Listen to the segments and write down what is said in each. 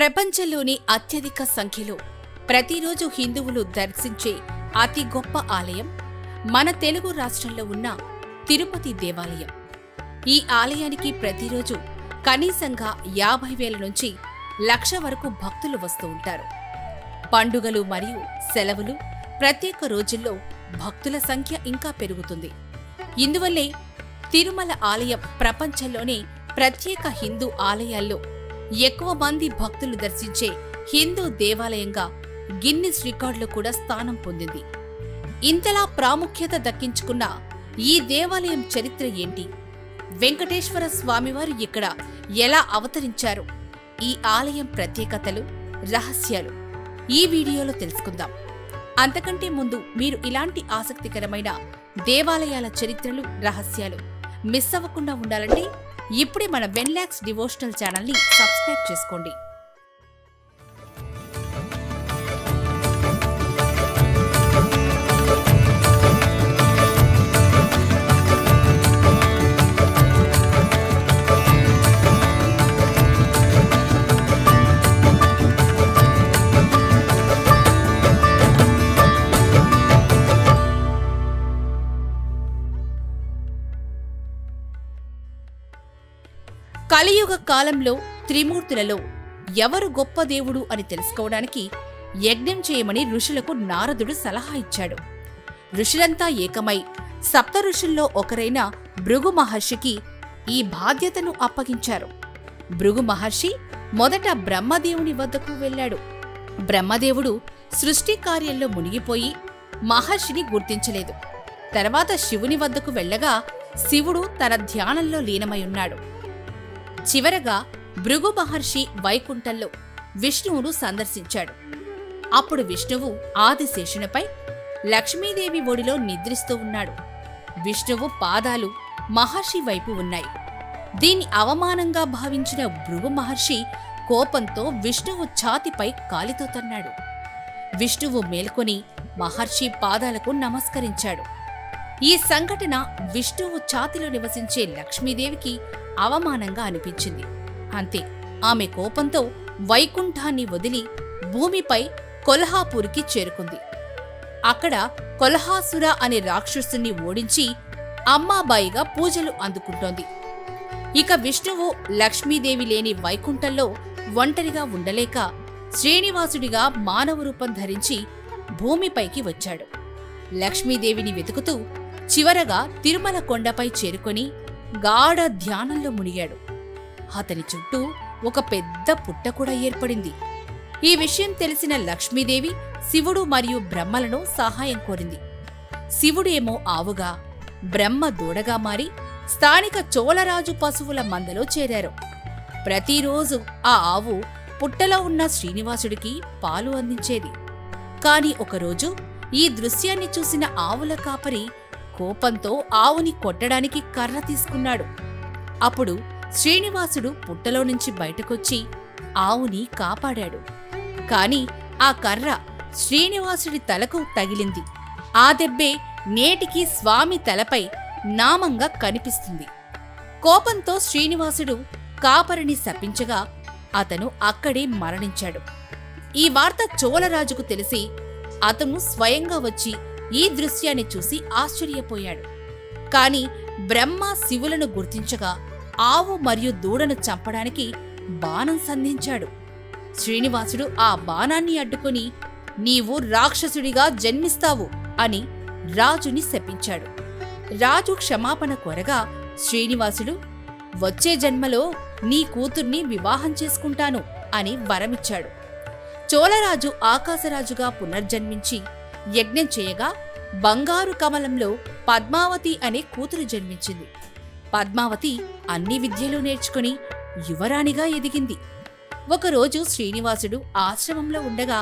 ప్రపంచంలోని అత్యధిక సంఖ్యలో ప్రతిరోజు హిందువులు దర్శించే అతి గొప్ప ఆలయం మన తెలుగు రాష్ట్రంలో ఉన్న తిరుపతి దేవాలయం. ఈ ఆలయానికి ప్రతిరోజు కనీసంగా 50,000 నుంచి 1,00,000 వరకు భక్తులు వస్తూ ఉంటారు. పండుగలు మరియు సెలవులు, ప్రత్యేక రోజుల్లో భక్తుల సంఖ్య ఇంకా పెరుగుతుంది. ఇందువల్లే తిరుమల ఆలయం ప్రపంచంలోనే ప్రత్యేక హిందూ ఆలయాల్లో ఎక్కువ మంది భక్తులు దర్శించే హిందూ దేవాలయంగా గిన్నిస్ రికార్డులో కూడా స్థానం పొందింది. ఇంతలా ప్రాముఖ్యత దక్కించుకున్న ఈ దేవాలయం చరిత్ర ఏంటి? వెంకటేశ్వర స్వామివారు ఇక్కడ ఎలా అవతరించారు? ఈ ఆలయం ప్రత్యేకతలు, రహస్యాలు ఈ వీడియోలో తెలుసుకుందాం. అంతకంటే ముందు మీరు ఇలాంటి ఆసక్తికరమైన దేవాలయాల చరిత్రలు, రహస్యాలు మిస్ అవ్వకుండా ఉండాలంటే ఇప్పుడే మన వెన్లాక్స్ డివోషనల్ ఛానల్ని సబ్స్క్రైబ్ చేసుకోండి. కలియుగ కాలంలో త్రిమూర్తులలో ఎవరు గొప్ప దేవుడు అని తెలుసుకోవడానికి యజ్ఞం చేయమని ఋషులకు నారదుడు సలహా ఇచ్చాడు. ఋషులంతా ఏకమై సప్త ఋషుల్లో ఒకరైన భృగు మహర్షికి ఈ బాధ్యతను అప్పగించారు. భృగు మహర్షి మొదట బ్రహ్మదేవుని వద్దకు వెళ్ళాడు. బ్రహ్మదేవుడు సృష్టి కార్యంలో మునిగిపోయి మహర్షిని గుర్తించలేదు. తర్వాత శివుని వద్దకు వెళ్ళగా శివుడు తన ధ్యానంలో లీనమై ఉన్నాడు. చివరగా భృగు మహర్షి వైకుంఠంలో విష్ణువును సందర్శించాడు. అప్పుడు విష్ణువు ఆదిశేషునిపై లక్ష్మీదేవి ఒడిలో నిద్రిస్తూ ఉన్నాడు. విష్ణువు పాదాలు మహర్షి వైపు ఉన్నాయి. దీన్ని అవమానంగా భావించిన భృగు మహర్షి కోపంతో విష్ణువు ఛాతిపై కాలితో తన్నాడు. విష్ణువు మేల్కొని మహర్షి పాదాలకు నమస్కరించాడు. ఈ సంఘటన విష్ణువు ఛాతిలో నివసించే లక్ష్మీదేవికి అవమానంగా అనిపించింది. అంతే, ఆమె కోపంతో వైకుంఠాన్ని వదిలి భూమిపై కొల్హాపూర్కి చేరుకుంది. అక్కడ కొల్హాసుర అనే రాక్షసుని ఓడించి అమ్మాబాయిగా పూజలు అందుకుంటోంది. ఇక విష్ణువు లక్ష్మీదేవి లేని వైకుంఠంలో ఒంటరిగా ఉండలేక శ్రీనివాసుడిగా మానవ రూపం ధరించి భూమిపైకి వచ్చాడు. లక్ష్మీదేవిని వెతుకుతూ చివరగా తిరుమల కొండపై చేరుకొని గాఢ ధ్యానంలో మునిగాడు. అతని చుట్టూ ఒక పెద్ద పుట్ట కూడా ఏర్పడింది. ఈ విషయం తెలిసిన లక్ష్మీదేవి శివుడు మరియు బ్రహ్మలను సహాయం కోరింది. శివుడేమో ఆవుగా, బ్రహ్మ దూడగా మారి స్థానిక చోళరాజు పశువుల మందలో చేరారు. ప్రతిరోజు ఆ ఆవు పుట్టలో ఉన్న శ్రీనివాసుడికి పాలు అందించేది. కాని ఒకరోజు ఈ దృశ్యాన్ని చూసిన ఆవుల కాపరి కోపంతో ఆవుని కొట్టడానికి కర్ర తీసుకున్నాడు. అప్పుడు శ్రీనివాసుడు పుట్టలో నుంచి బయటకొచ్చి ఆవుని కాపాడాడు. కాని ఆ కర్ర శ్రీనివాసుడి తలకు తగిలింది. ఆ దెబ్బే నేటికి స్వామి తలపై నామంగా కనిపిస్తుంది. కోపంతో శ్రీనివాసుడు కాపరిని శపించగా అతను అక్కడే మరణించాడు. ఈ వార్త చోళరాజుకు తెలిసి అతను స్వయంగా వచ్చి ఈ దృశ్యాన్ని చూసి ఆశ్చర్యపోయాడు. కాని బ్రహ్మ శివులను గుర్తించగా ఆవు మరియు దూడను చంపడానికి బాణం సంధించాడు. శ్రీనివాసుడు ఆ బాణాన్ని అడ్డుకొని నీవు రాక్షసుడిగా జన్మిస్తావు అని రాజుని శపించాడు. రాజు క్షమాపణ కోరగా శ్రీనివాసుడు వచ్చే జన్మలో నీ కూతుర్ని వివాహం చేసుకుంటాను అని వరమిచ్చాడు. చోళరాజు ఆకాశరాజుగా పునర్జన్మించి యజ్ఞం చేయగా బంగారు కమలంలో పద్మావతి అనే కూతురు జన్మించింది. పద్మావతి అన్ని విద్యలు నేర్చుకుని యువరాణిగా ఎదిగింది. ఒకరోజు శ్రీనివాసుడు ఆశ్రమంలో ఉండగా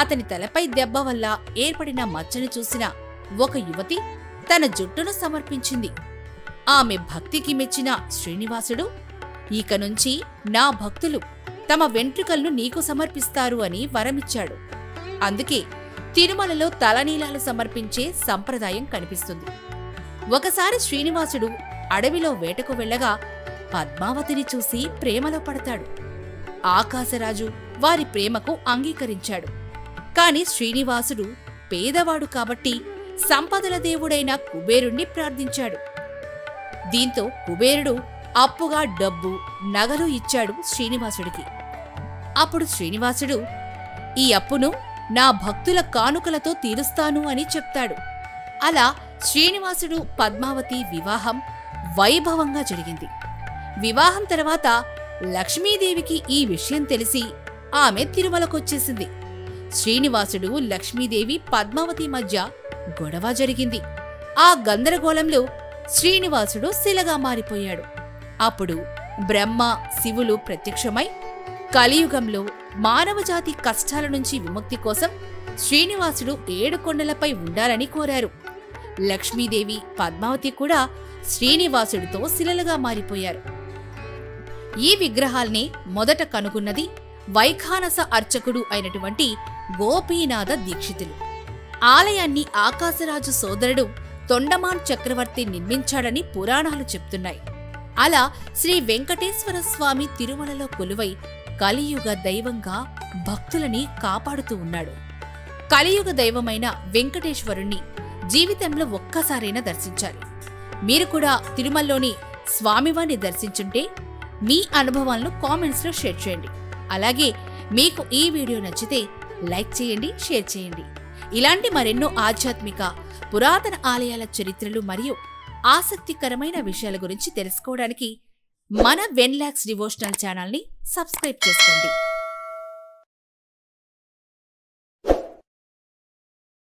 అతని తలపై దెబ్బ వల్ల ఏర్పడిన మచ్చను చూసిన ఒక యువతి తన జుట్టును సమర్పించింది. ఆమె భక్తికి మెచ్చిన శ్రీనివాసుడు ఇక నుంచి నా భక్తులు తమ వెంట్రుకలను నీకు సమర్పిస్తారు అని వరమిచ్చాడు. అందుకే తిరుమలలో తలనీలాలు సమర్పించే సంప్రదాయం కనిపిస్తుంది. ఒకసారి శ్రీనివాసుడు అడవిలో వేటకు వెళ్ళగా పద్మావతిని చూసి ప్రేమలో పడతాడు. ఆకాశరాజు వారి ప్రేమకు అంగీకరించాడు. కాని శ్రీనివాసుడు పేదవాడు కాబట్టి సంపదల దేవుడైన కుబేరుణ్ణి ప్రార్థించాడు. దీంతో కుబేరుడు అప్పుగా డబ్బు, నగలు ఇచ్చాడు శ్రీనివాసుడికి. అప్పుడు శ్రీనివాసుడు, ఈ అప్పును నా భక్తుల కానుకలతో తీరుస్తాను అని చెప్తాడు. అలా శ్రీనివాసుడు పద్మావతి వివాహం వైభవంగా జరిగింది. వివాహం తర్వాత లక్ష్మీదేవికి ఈ విషయం తెలిసి ఆమె తిరుమలకొచ్చేసింది. శ్రీనివాసుడు, లక్ష్మీదేవి, పద్మావతి మధ్య గొడవ జరిగింది. ఆ గందరగోళంలో శ్రీనివాసుడు శిలగా మారిపోయాడు. అప్పుడు బ్రహ్మ, శివులు ప్రత్యక్షమై కలియుగంలో మానవజాతి కష్టాల నుంచి విముక్తి కోసం శ్రీనివాసుడు 7 కొండలపై ఉండాలని కోరారు. లక్ష్మీదేవి, పద్మావతి కూడా శ్రీనివాసుడితో శిలలుగా మారిపోయారు. ఈ విగ్రహాల్ని మొదట కనుగొన్నది వైఖానస అర్చకుడు అయినటువంటి గోపీనాథ దీక్షితులు. ఆలయాన్ని ఆకాశరాజు సోదరుడు తొండమాన్ చక్రవర్తి నిర్మించాడని పురాణాలు చెప్తున్నాయి. అలా శ్రీ వెంకటేశ్వర స్వామి తిరుమలలో కొలువై కలియుగ దైవంగా భక్తులని కాపాడుతూ ఉన్నాడు. కలియుగ దైవమైన వెంకటేశ్వరుణ్ణి జీవితంలో ఒక్కసారైనా దర్శించాలి. మీరు కూడా తిరుమలలోని స్వామివారిని దర్శించుంటే మీ అనుభవాలను కామెంట్స్లో షేర్ చేయండి. అలాగే మీకు ఈ వీడియో నచ్చితే లైక్ చేయండి, షేర్ చేయండి. ఇలాంటి మరెన్నో ఆధ్యాత్మిక, పురాతన ఆలయాల చరిత్రలు మరియు ఆసక్తికరమైన విషయాల గురించి తెలుసుకోవడానికి మన వెన్లాక్స్ డివోషనల్ ఛానల్ని సబ్స్క్రైబ్ చేసుకోండి.